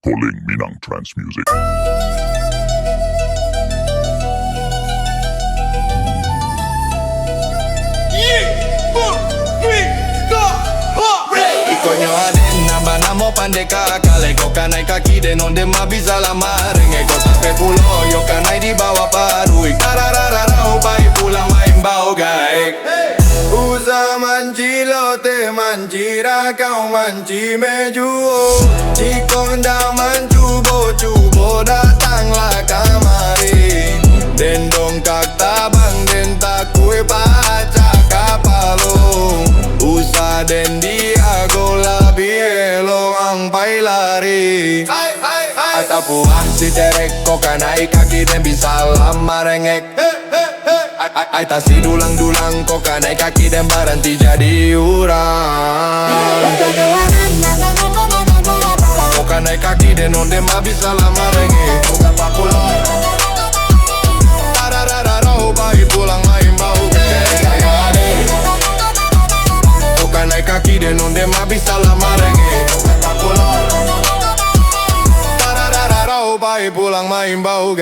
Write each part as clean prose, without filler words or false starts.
Polling Minang Trance Music. Ikonyo aden namba namo pandeka kale kau kanai kaki den onde mabisa lama renge kau sampai pulau yo kanai di bawah parui tararararau pai pulang main bau gaek usa manci lote manci rakau manci mejuo cikonda mancubo cubo datanglah kamari den dongkak tabang den takui paca kapalo usa den dia gola bielo ang bailari atapu si terek kau kanai kaki den bisa lama rengek ai tasi dulang-dulang kau kanai kaki dan berhenti jadi urang kau kanai kaki dan onde ma bisa lama rengek kau gapa pulang tararararau bayi pulang main bau kau kanai kaki dan onde ma bisa lama rengek kau gapa pulang tararararau bayi pulang main bau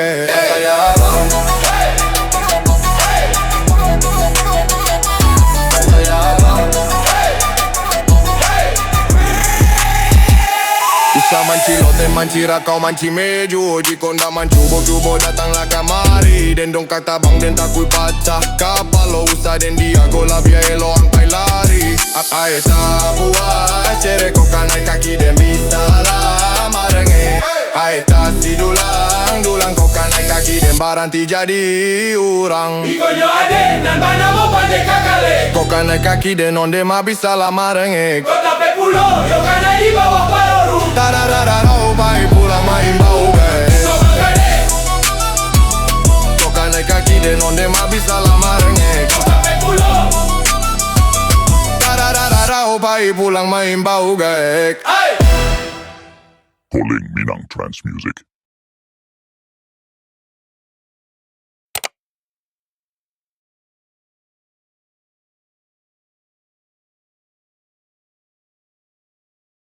Usa manci lote manci rakau manci meju Jikonda mancubo-cubo datanglah kamari Den dongkak tabang den takui pacah kapalo Usa den dia gola bielo angkai lari Akai sabua cere kau kanai kaki den bisa lama renge Hai tasi dulang kau kanai kaki den baranti jadi urang Ikonyo aden nan banamo pandeka kale kau kanai kaki den onde ma bisa lama renge Kota pe pulau yo kanai di bawah paloru tararararau pai pulang main bau Sobat gede kau kanai kaki den onde ma bisa lama renge Kota pe pulau tararararau pai pulang main bau Hai Polling Minang Trance Music.